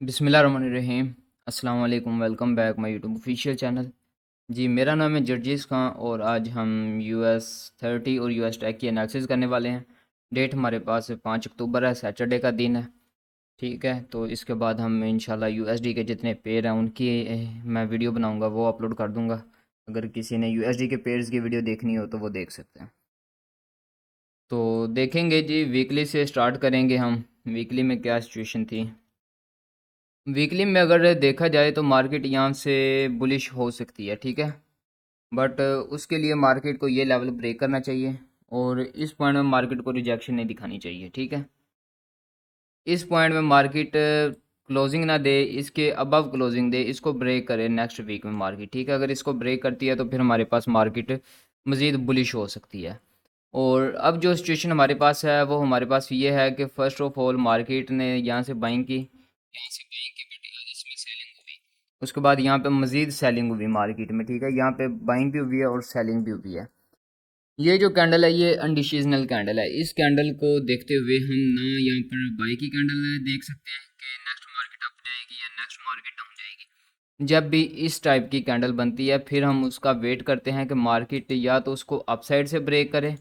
बिस्मिल्लाहिर्रहमानिर्रहीम। अस्सलाम वालेकुम। Welcome back my YouTube official channel. जी, मेरा नाम है जर्जीस खां और आज हम US 30 और US टेक की एनालिसिस करने वाले हैं। डेट हमारे पास 5 अक्टूबर है, सैटरडे का दिन है। ठीक है, तो इसके बाद हम इंशाल्लाह USD के जितने पेयर हैं उनकी मैं वीडियो बनाऊंगा, वो अपलोड कर दूंगा। अगर किसी ने USD के पेयर्स की वीडियो देखनी हो तो वो देख सकते हैं। तो देखेंगे जी, वीकली से स्टार्ट करेंगे हम। वीकली में क्या सिचुएशन थी। वीकली में अगर देखा जाए तो मार्केट यहाँ से बुलिश हो सकती है, ठीक है। बट उसके लिए मार्केट को ये लेवल ब्रेक करना चाहिए और इस पॉइंट में मार्केट को रिजेक्शन नहीं दिखानी चाहिए, ठीक है। इस पॉइंट में मार्केट क्लोजिंग ना दे, इसके अबव क्लोजिंग दे, इसको ब्रेक करे नेक्स्ट वीक में मार्केट, ठीक है। अगर इसको ब्रेक करती है तो फिर हमारे पास मार्केट मज़ीद बुलिश हो सकती है। और अब जो सिचुएशन हमारे पास है वो हमारे पास ये है कि फ़र्स्ट ऑफ ऑल मार्केट ने यहाँ से बाइंग की, बट आज इसमें सेलिंग हुई। उसके बाद यहाँ पे मज़ीद सेलिंग हुई मार्केट में, ठीक है। यहाँ पे बाइंग भी हुई है और सेलिंग भी हुई है। ये जो कैंडल है ये अनडिसीजनल कैंडल है। इस कैंडल को देखते हुए हम ना यहाँ पर बाई की कैंडल देख सकते हैं कि नेक्स्ट मार्केट अप जाएगी या नेक्स्ट मार्केट डाउन जाएगी। जब भी इस टाइप की कैंडल बनती है फिर हम उसका वेट करते हैं कि मार्केट या तो उसको अपसाइड से ब्रेक करे,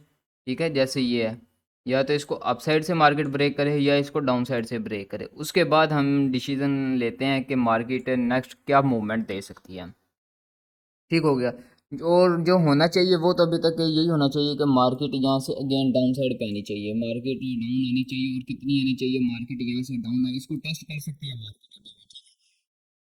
ठीक है, जैसे ये है, या तो इसको अपसाइड से मार्केट ब्रेक करे या इसको डाउन साइड से ब्रेक करे। उसके बाद हम डिसीजन लेते हैं कि मार्केट नेक्स्ट क्या मूवमेंट दे सकती है। ठीक हो गया। और जो होना चाहिए वो तो अभी तक यही होना चाहिए कि मार्केट यहाँ से अगेन डाउन साइड पे आनी चाहिए, मार्केट डाउन आनी चाहिए। और कितनी आनी चाहिए, मार्केट यहाँ से डाउन आनी, इसको टेस्ट कर सकती है मार्केट।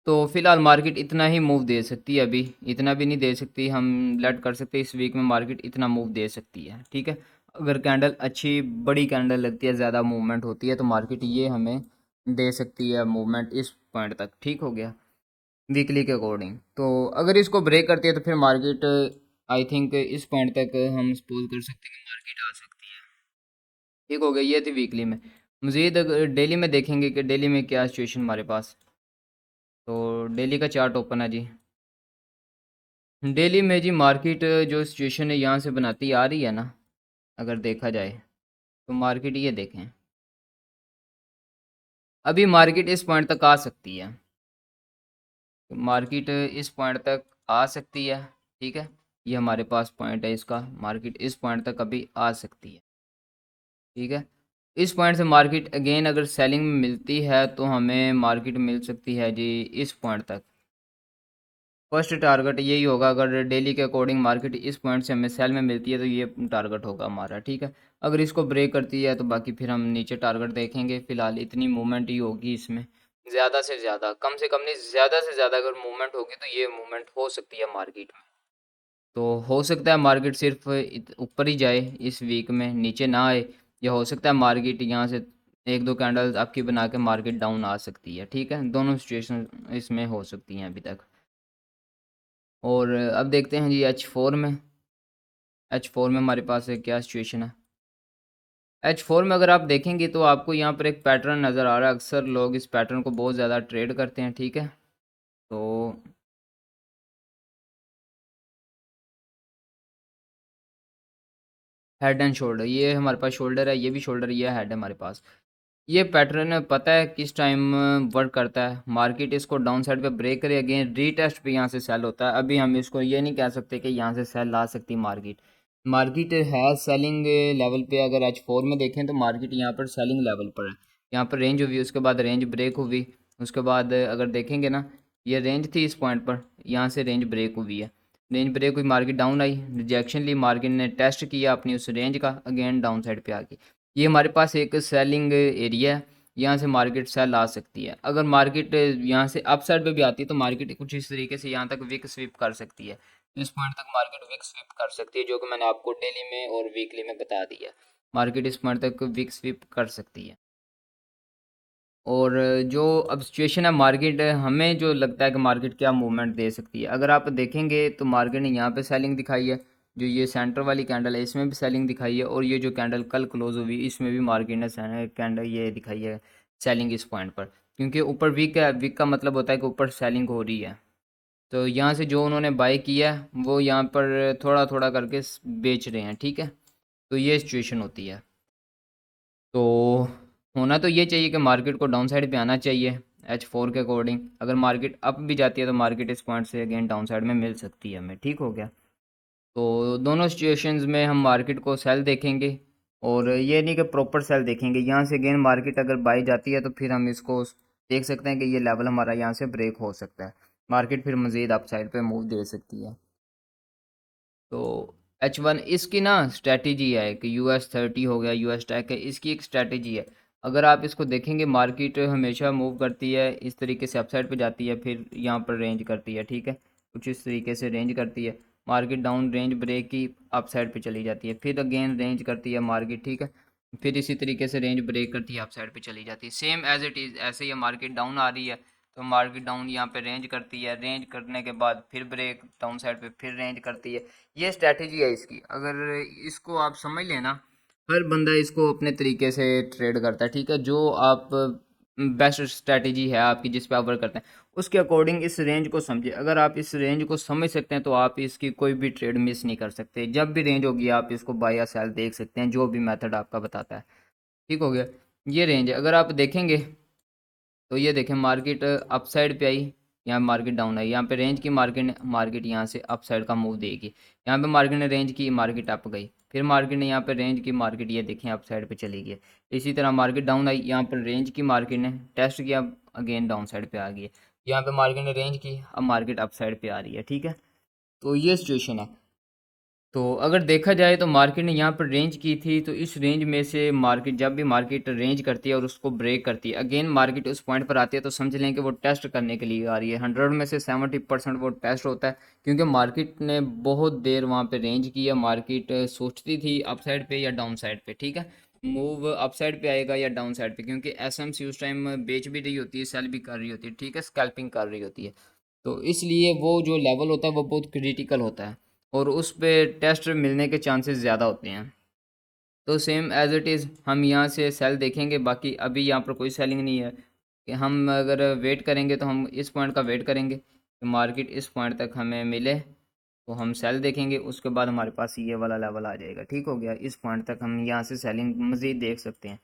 तो फिलहाल मार्केट इतना ही मूव दे सकती है, अभी इतना भी नहीं दे सकती। हम लेट कर सकते हैं इस वीक में मार्केट इतना मूव दे सकती है, ठीक है। अगर कैंडल अच्छी बड़ी कैंडल लगती है, ज़्यादा मूवमेंट होती है तो मार्केट ये हमें दे सकती है मूवमेंट इस पॉइंट तक, ठीक हो गया, वीकली के अकॉर्डिंग। तो अगर इसको ब्रेक करती है तो फिर मार्केट आई थिंक इस पॉइंट तक हम सपोज कर सकते हैं कि मार्केट आ सकती है। ठीक हो गया, ये थी वीकली में। मज़ीद अगर डेली में देखेंगे कि डेली में क्या सिचुएशन हमारे पास। तो डेली का चार्ट ओपन है जी। डेली में जी मार्केट जो सिचुएशन है यहाँ से बनाती आ रही है ना, अगर देखा जाए तो मार्केट ये देखें, अभी मार्केट इस पॉइंट तक आ सकती है। मार्केट इस पॉइंट तक आ सकती है, ठीक है। ये हमारे पास पॉइंट है इसका, मार्केट इस पॉइंट तक अभी आ सकती है, ठीक है। इस पॉइंट से मार्केट अगेन अगर सेलिंग में मिलती है तो हमें मार्केट मिल सकती है जी इस पॉइंट तक। फर्स्ट टारगेट यही होगा, अगर डेली के अकॉर्डिंग मार्केट इस पॉइंट से हमें सेल में मिलती है तो ये टारगेट होगा हमारा, ठीक है। अगर इसको ब्रेक करती है तो बाकी फिर हम नीचे टारगेट देखेंगे। फिलहाल इतनी मूवमेंट ही होगी इसमें, ज़्यादा से ज़्यादा, कम से कम नहीं, ज़्यादा से ज़्यादा अगर मूवमेंट होगी तो ये मूवमेंट हो सकती है मार्केट में। तो हो सकता है मार्केट सिर्फ ऊपर ही जाए इस वीक में, नीचे ना आए। या हो सकता है मार्केट यहाँ से एक दो कैंडल्स आपकी बना के मार्केट डाउन आ सकती है, ठीक है। दोनों सिचुएशन इसमें हो सकती हैं अभी तक। और अब देखते हैं जी H4 में। H4 में हमारे पास क्या सिचुएशन है। H4 में अगर आप देखेंगे तो आपको यहाँ पर एक पैटर्न नज़र आ रहा है। अक्सर लोग इस पैटर्न को बहुत ज़्यादा ट्रेड करते हैं, ठीक है। तो हेड एंड शोल्डर, ये हमारे पास शोल्डर है, ये भी शोल्डर, ये हेड है हमारे पास। ये पैटर्न पता है किस टाइम वर्क करता है। मार्केट इसको डाउन साइड पे ब्रेक करे, अगेन रीटेस्ट पे यहाँ से सेल होता है। अभी हम इसको ये नहीं कह सकते कि यहाँ से सेल ला सकती मार्केट। मार्केट है सेलिंग लेवल पे। अगर H4 में देखें तो मार्केट यहाँ पर सेलिंग लेवल पर है। यहाँ पर रेंज हुई, उसके बाद रेंज ब्रेक हुई। उसके बाद अगर देखेंगे ना, ये रेंज थी इस पॉइंट पर, यहाँ से रेंज ब्रेक हुई है। रेंज ब्रेक हुई, मार्केट डाउन आई, रिजेक्शन ली, मार्केट ने टेस्ट किया अपनी उस रेंज का, अगेन डाउन साइड पे आ गई। ये हमारे पास एक सेलिंग एरिया है, यहाँ से मार्केट सेल आ सकती है। अगर मार्केट यहाँ से अप साइड पे भी आती है तो मार्केट कुछ इस तरीके से यहाँ तक विक स्वीप कर सकती है। इस पॉइंट तक मार्केट विक स्वीप कर सकती है, जो कि मैंने आपको डेली में और वीकली में बता दिया। मार्केट इस पॉइंट तक विक स्वीप कर सकती है। और जो अब सिचुएशन है मार्केट, हमें जो लगता है कि मार्केट क्या मूवमेंट दे सकती है, अगर आप देखेंगे तो मार्केट ने यहाँ पे सेलिंग दिखाई है। जो ये सेंटर वाली कैंडल है इसमें भी सेलिंग दिखाई है, और ये जो कैंडल कल क्लोज हुई इसमें भी मार्केट ने कैंडल ये दिखाई है सेलिंग इस पॉइंट पर। क्योंकि ऊपर वीक है, वीक का मतलब होता है कि ऊपर सेलिंग हो रही है। तो यहाँ से जो उन्होंने बाई किया है वो यहाँ पर थोड़ा थोड़ा करके बेच रहे हैं, ठीक है। तो ये सिचुएशन होती है। तो होना तो ये चाहिए कि मार्केट को डाउन साइड पे आना चाहिए। H4 के अकॉर्डिंग अगर मार्केट अप भी जाती है तो मार्केट इस पॉइंट से अगेन डाउन साइड में मिल सकती है हमें, ठीक हो गया। तो दोनों सिचुएशंस में हम मार्केट को सेल देखेंगे, और ये नहीं कि प्रॉपर सेल देखेंगे। यहाँ से अगेन मार्केट अगर बाई जाती है तो फिर हम इसको देख सकते हैं कि ये लेवल हमारा यहाँ से ब्रेक हो सकता है, मार्केट फिर मज़ीद अप साइड पर मूव दे सकती है। तो H1 इसकी ना स्ट्रैटेजी है कि US30 हो गया, US टेक है, इसकी एक स्ट्रैटेजी है। अगर आप इसको देखेंगे मार्केट हमेशा मूव करती है इस तरीके से, अपसाइड पे जाती है, फिर यहाँ पर रेंज करती है, ठीक है, कुछ इस तरीके से रेंज करती है, मार्केट डाउन रेंज ब्रेक की अपसाइड पे चली जाती है, फिर अगेन रेंज करती है मार्केट, ठीक है, फिर इसी तरीके से रेंज ब्रेक करती है, अपसाइड पे चली जाती है, सेम एज इट इज़। ऐसे ही मार्केट डाउन आ रही है तो मार्केट डाउन यहाँ पे रेंज करती है, रेंज करने के बाद फिर ब्रेक डाउन साइड पे फिर रेंज करती है। ये स्ट्रैटेजी है इसकी। अगर इसको आप समझ लेना, हर बंदा इसको अपने तरीके से ट्रेड करता है, ठीक है, जो आप बेस्ट स्ट्रैटेजी है आपकी जिस पे आप वर्क करते हैं उसके अकॉर्डिंग इस रेंज को समझिए। अगर आप इस रेंज को समझ सकते हैं तो आप इसकी कोई भी ट्रेड मिस नहीं कर सकते। जब भी रेंज होगी आप इसको बाय या सेल देख सकते हैं, जो भी मेथड आपका बताता है, ठीक हो गया। ये रेंज है, अगर आप देखेंगे तो ये देखें मार्केट अप साइड पे आई, यहाँ मार्केट डाउन आई, यहाँ पे रेंज की मार्केट यहाँ से अप साइड का मूव देगी, यहाँ पे मार्केट ने रेंज की, मार्केट अप गई, फिर मार्केट ने यहाँ पे रेंज की, मार्केट ये देखें अप साइड पे चली गई। इसी तरह मार्केट डाउन आई, यहाँ पर रेंज की, मार्केट ने टेस्ट किया, अगेन डाउन साइड पे आ गई है, यहाँ पे मार्केट ने रेंज की, अब मार्केट अप साइड पे आ रही है, ठीक है। तो ये सिचुएशन है। तो अगर देखा जाए तो मार्केट ने यहाँ पर रेंज की थी, तो इस रेंज में से मार्केट, जब भी मार्केट रेंज करती है और उसको ब्रेक करती है, अगेन मार्केट उस पॉइंट पर आती है, तो समझ लें कि वो टेस्ट करने के लिए आ रही है। 100 में से 70% वो टेस्ट होता है, क्योंकि मार्केट ने बहुत देर वहाँ पे रेंज की है। मार्केट सोचती थी अप साइड पे या डाउन साइड पे, ठीक है, मूव अप साइड पे आएगा या डाउन साइड पे, क्योंकि एसएमसी उस टाइम बेच भी रही होती है, सेल भी कर रही होती है, ठीक है, स्कैल्पिंग कर रही होती है। तो इसलिए वो जो लेवल होता है वो बहुत क्रिटिकल होता है, और उस पे टेस्ट मिलने के चांसेस ज़्यादा होते हैं। तो सेम एज इट इज़ हम यहाँ से सेल देखेंगे, बाकी अभी यहाँ पर कोई सेलिंग नहीं है। कि हम अगर वेट करेंगे तो हम इस पॉइंट का वेट करेंगे कि मार्केट इस पॉइंट तक हमें मिले, तो हम सेल देखेंगे, उसके बाद हमारे पास ये वाला लेवल आ जाएगा, ठीक हो गया। इस पॉइंट तक हम यहाँ से सेलिंग मज़ीद देख सकते हैं,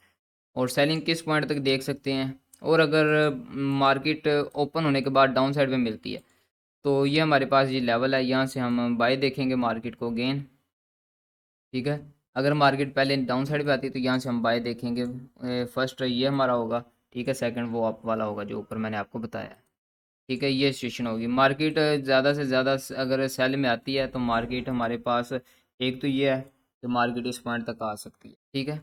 और सेलिंग किस पॉइंट तक देख सकते हैं। और अगर मार्केट ओपन होने के बाद डाउन साइड में मिलती है तो ये हमारे पास ये लेवल है, यहाँ से हम बाय देखेंगे मार्केट को गेन, ठीक है। अगर मार्केट पहले डाउन साइड पे आती है तो यहाँ से हम बाय देखेंगे। फर्स्ट ये हमारा होगा, ठीक है, सेकंड वो अप वाला होगा जो ऊपर मैंने आपको बताया, ठीक है। ये सिचुएशन होगी। मार्केट ज़्यादा से ज़्यादा अगर सेल में आती है तो मार्केट हमारे पास एक तो ये है कि मार्केट इस पॉइंट तक आ सकती है, ठीक है।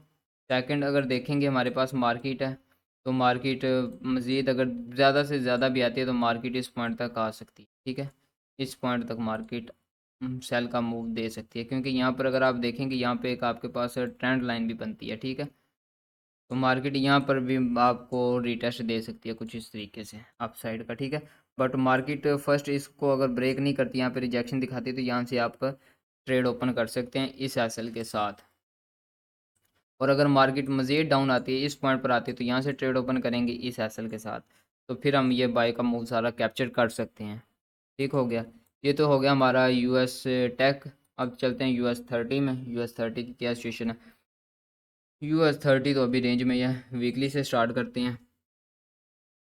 सेकंड अगर देखेंगे हमारे पास मार्केट है, तो मार्केट मज़ीद अगर ज़्यादा से ज़्यादा भी आती है तो मार्केट इस पॉइंट तक आ सकती है, ठीक है। इस पॉइंट तक मार्केट सेल का मूव दे सकती है, क्योंकि यहाँ पर अगर आप देखेंगे यहाँ पे एक आपके पास ट्रेंड लाइन भी बनती है, ठीक है। तो मार्केट यहाँ पर भी आपको रिटेस्ट दे सकती है कुछ इस तरीके से अप साइड का, ठीक है। बट मार्केट फर्स्ट इसको अगर ब्रेक नहीं करती, यहाँ पे रिजेक्शन दिखाती है, तो यहाँ से आप ट्रेड ओपन कर सकते हैं इस एसएल के साथ। और अगर मार्केट मज़ीद डाउन आती है, इस पॉइंट पर आती है, तो यहाँ से ट्रेड ओपन करेंगे इस एसएल के साथ, तो फिर हम ये बाय का मूव सारा कैप्चर कर सकते हैं, ठीक हो गया। ये तो हो गया हमारा यूएस टेक। अब चलते हैं US30 में। US30 की क्या सिचुएशन है। US30 तो अभी रेंज में ही है। वीकली से स्टार्ट करते हैं।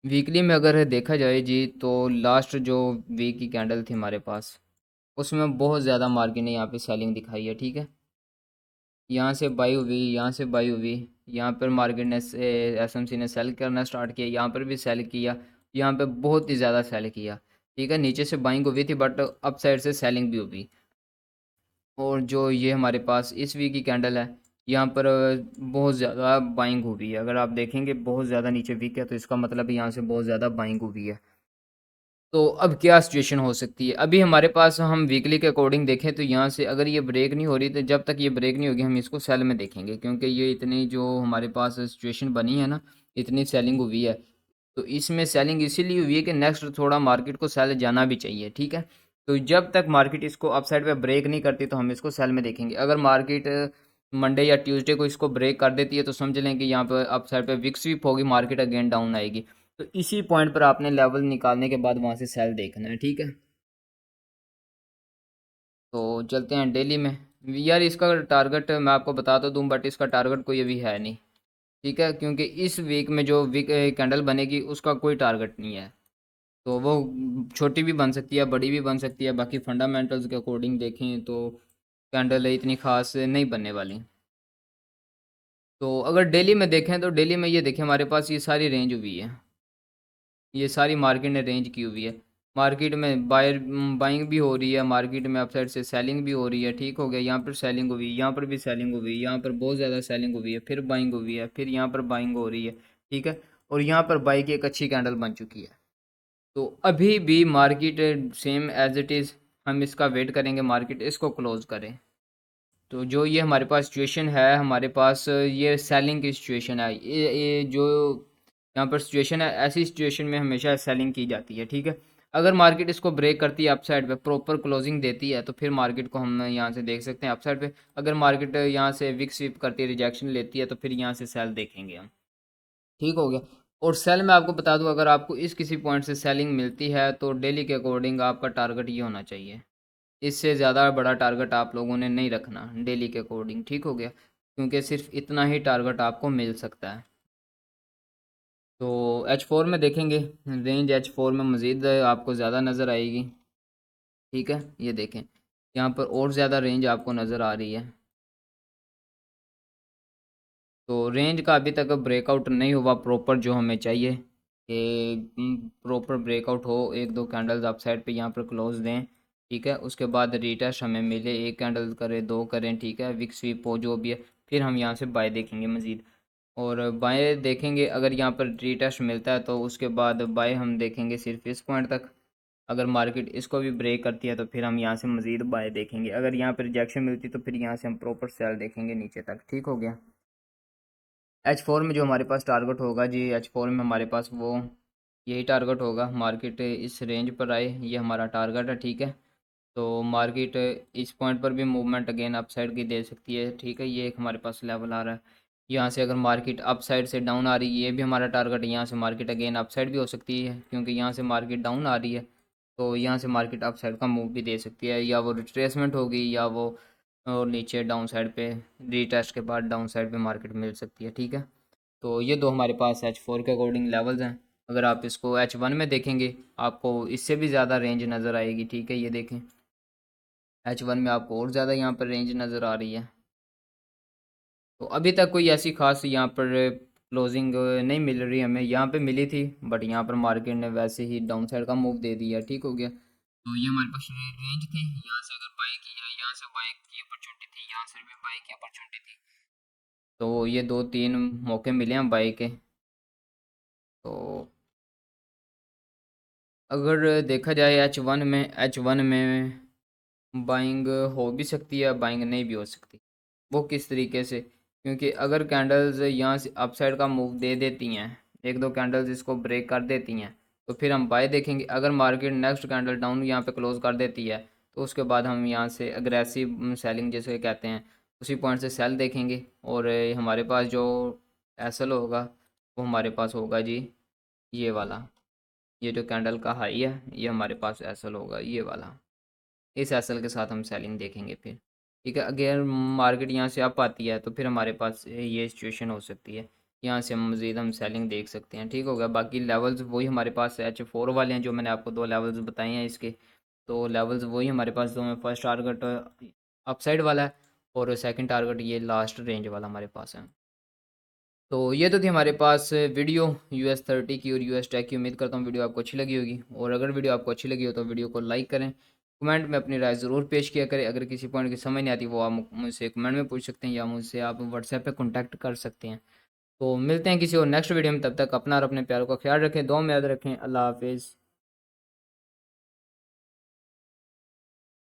वीकली में अगर देखा जाए जी, तो लास्ट जो वीक की कैंडल थी हमारे पास, उसमें बहुत ज़्यादा मार्केट ने यहाँ पे सेलिंग दिखाई है, ठीक है। यहाँ से बाई हुई, यहाँ से बाई हुई, यहाँ पर मार्केट ने एसएमसी ने सेल करना स्टार्ट किया, यहाँ पर भी सेल किया, यहाँ पे बहुत ही ज़्यादा सेल किया, ठीक है। नीचे से बाइंग हुई थी बट अप साइड से सेलिंग भी हुई। और जो ये हमारे पास इस वीक की कैंडल है, यहाँ पर बहुत ज़्यादा बाइंग हुई है। अगर आप देखेंगे बहुत ज़्यादा नीचे वीक है, तो इसका मतलब यहाँ से बहुत ज़्यादा बाइंग हुई है। तो अब क्या सिचुएशन हो सकती है। अभी हमारे पास हम वीकली के अकॉर्डिंग देखें तो यहाँ से अगर ये ब्रेक नहीं हो रही, तो जब तक ये ब्रेक नहीं होगी हम इसको सेल में देखेंगे, क्योंकि ये इतनी जो हमारे पास सिचुएशन बनी है ना, इतनी सेलिंग हुई है, तो इसमें सेलिंग इसीलिए हुई है कि नेक्स्ट थोड़ा मार्केट को सेल जाना भी चाहिए, ठीक है। तो जब तक मार्केट इसको अपसाइड पे ब्रेक नहीं करती तो हम इसको सेल में देखेंगे। अगर मार्केट मंडे या ट्यूसडे को इसको ब्रेक कर देती है तो समझ लें कि यहाँ पर अपसाइड पे विक स्वीप होगी, मार्केट अगेन डाउन आएगी। तो इसी पॉइंट पर आपने लेवल निकालने के बाद वहाँ से सेल देखना है, ठीक है। तो चलते हैं डेली में। यार इसका टारगेट मैं आपको बता तो दूं, बट इसका टारगेट कोई अभी है नहीं। ठीक है, क्योंकि इस वीक में जो वीक कैंडल बनेगी उसका कोई टारगेट नहीं है, तो वो छोटी भी बन सकती है, बड़ी भी बन सकती है। बाकी फंडामेंटल्स के अकॉर्डिंग देखें तो कैंडल इतनी खास नहीं बनने वाली। तो अगर डेली में देखें तो डेली में ये देखें हमारे पास ये सारी रेंज हुई है, ये सारी मार्केट ने रेंज की हुई है। मार्केट में बाइंग भी हो रही है, मार्केट में अपसाइड से सेलिंग भी हो रही है। ठीक हो गया, यहाँ पर सेलिंग हुई, यहाँ पर भी सेलिंग हुई, यहाँ पर बहुत ज़्यादा सेलिंग हुई है, फिर बाइंग हुई है, फिर यहाँ पर बाइंग हो रही है। ठीक है, और यहाँ पर बाई की एक अच्छी कैंडल बन चुकी है। तो अभी भी market same as it is, हम इसका वेट करेंगे मार्केट इसको क्लोज करें। तो जो ये हमारे पास सिचुएशन है, हमारे पास ये सेलिंग की सिचुएशन है, ये जो यहाँ पर सिचुएशन है, ऐसी सिचुएशन में हमेशा सेलिंग की जाती है। ठीक है, अगर मार्केट इसको ब्रेक करती है अपसाइड पे, प्रॉपर क्लोजिंग देती है, तो फिर मार्केट को हम यहाँ से देख सकते हैं अपसाइड पे। अगर मार्केट यहाँ से विक स्वीप करती है, रिजेक्शन लेती है, तो फिर यहाँ से सेल देखेंगे हम। ठीक हो गया। और सेल में आपको बता दूं, अगर आपको इस किसी पॉइंट से सेलिंग मिलती है तो डेली के अकॉर्डिंग आपका टारगेट ये होना चाहिए, इससे ज़्यादा बड़ा टारगेट आप लोगों ने नहीं रखना डेली के अकॉर्डिंग। ठीक हो गया, क्योंकि सिर्फ इतना ही टारगेट आपको मिल सकता है। तो H4 में देखेंगे, रेंज H4 में मज़ीद आपको ज़्यादा नज़र आएगी। ठीक है, ये देखें यहाँ पर और ज़्यादा रेंज आपको नज़र आ रही है। तो रेंज का अभी तक ब्रेकआउट नहीं हुआ प्रॉपर, जो हमें चाहिए कि प्रॉपर ब्रेकआउट हो, एक दो कैंडल्स अप साइड पे यहाँ पर क्लोज दें। ठीक है, उसके बाद रीटेस्ट हमें मिले, एक कैंडल करें, दो करें, ठीक है, विक स्वीप हो जो भी है, फिर हम यहाँ से बाय देखेंगे मज़ीद। और बाय देखेंगे, अगर यहाँ पर रीटेस्ट मिलता है तो उसके बाद बाय हम देखेंगे सिर्फ इस पॉइंट तक। अगर मार्केट इसको भी ब्रेक करती है तो फिर हम यहाँ से मज़ीद बाय देखेंगे। अगर यहाँ पर रिजेक्शन मिलती है तो फिर यहाँ से हम प्रॉपर सेल देखेंगे नीचे तक। ठीक हो गया। H4 में जो हमारे पास टारगेट होगा जी, H4 में हमारे पास वो यही टारगेट होगा, मार्केट इस रेंज पर आए, ये हमारा टारगेट है। ठीक है, तो मार्केट इस पॉइंट पर भी मूवमेंट अगेन अप साइड की दे सकती है। ठीक है, ये एक हमारे पास लेवल आ रहा है। यहाँ से अगर मार्केट अप साइड से डाउन आ रही है, ये भी हमारा टारगेट है। यहाँ से मार्केट अगेन अप साइड भी हो सकती है, क्योंकि यहाँ से मार्केट डाउन आ रही है, तो यहाँ से मार्केट अप साइड का मूव भी दे सकती है, या वो रिट्रेसमेंट होगी, या वो और नीचे डाउन साइड पे रीटेस्ट के बाद डाउन साइड पे मार्केट मिल सकती है। ठीक है, तो ये दो हमारे पास H4 के अकॉर्डिंग लेवल्स हैं। अगर आप इसको H1 में देखेंगे, आपको इससे भी ज़्यादा रेंज नज़र आएगी। ठीक है, ये देखें H1 में आपको और ज़्यादा यहाँ पर रेंज नज़र आ रही है। तो अभी तक कोई ऐसी खास यहाँ पर क्लोजिंग नहीं मिल रही हमें, यहाँ पे मिली थी बट यहाँ पर मार्केट ने वैसे ही डाउन साइड का मूव दे दिया। ठीक हो गया, तो ये हमारे पास रेंज थी, यहाँ से अगर बाई किया, यहाँ से बाई की अपॉर्चुनिटी थी, यहाँ से भी बाई की अपॉर्चुनिटी थी। तो ये दो तीन मौके मिले हैं बाई के। तो अगर देखा जाए H1 में बाइंग हो भी सकती है, बाइंग नहीं भी हो सकती। वो किस तरीके से, क्योंकि अगर कैंडल्स यहाँ से अपसाइड का मूव दे देती हैं, एक दो कैंडल्स इसको ब्रेक कर देती हैं, तो फिर हम बाय देखेंगे। अगर मार्केट नेक्स्ट कैंडल डाउन यहाँ पे क्लोज कर देती है, तो उसके बाद हम यहाँ से अग्रेसिव सेलिंग जैसे कहते हैं, उसी पॉइंट से सेल देखेंगे। और हमारे पास जो एसएल होगा वो हमारे पास होगा जी ये वाला, ये जो कैंडल का हाई है, ये हमारे पास एसएल होगा ये वाला। इस एसएल के साथ हम सेलिंग देखेंगे फिर। ठीक है, अगर मार्केट यहाँ से अप आती है तो फिर हमारे पास ये सिचुएशन हो सकती है, यहाँ से हम मज़ीद हम सेलिंग देख सकते हैं। ठीक हो गया, बाकी लेवल्स वही हमारे पास H4 वाले हैं, जो मैंने आपको दो लेवल्स बताए हैं इसके। तो लेवल्स वही हमारे पास दो हैं, फर्स्ट टारगेट अपसाइड वाला है, और सेकंड टारगेट ये लास्ट रेंज वाला हमारे पास है। तो ये तो थी हमारे पास वीडियो US30 की और US टेक की। उम्मीद करता हूँ वीडियो आपको अच्छी लगी होगी, और अगर वीडियो आपको अच्छी लगी हो तो वीडियो को लाइक करें, कमेंट में अपनी राय ज़रूर पेश किया करें। अगर किसी पॉइंट की समझ नहीं आती वो आप मुझसे कमेंट में पूछ सकते हैं, या मुझसे आप व्हाट्सएप पे कांटेक्ट कर सकते हैं। तो मिलते हैं किसी और नेक्स्ट वीडियो में, तब तक अपना और अपने प्यारों का ख्याल रखें, दुआ में याद रखें। अल्लाह हाफिज़।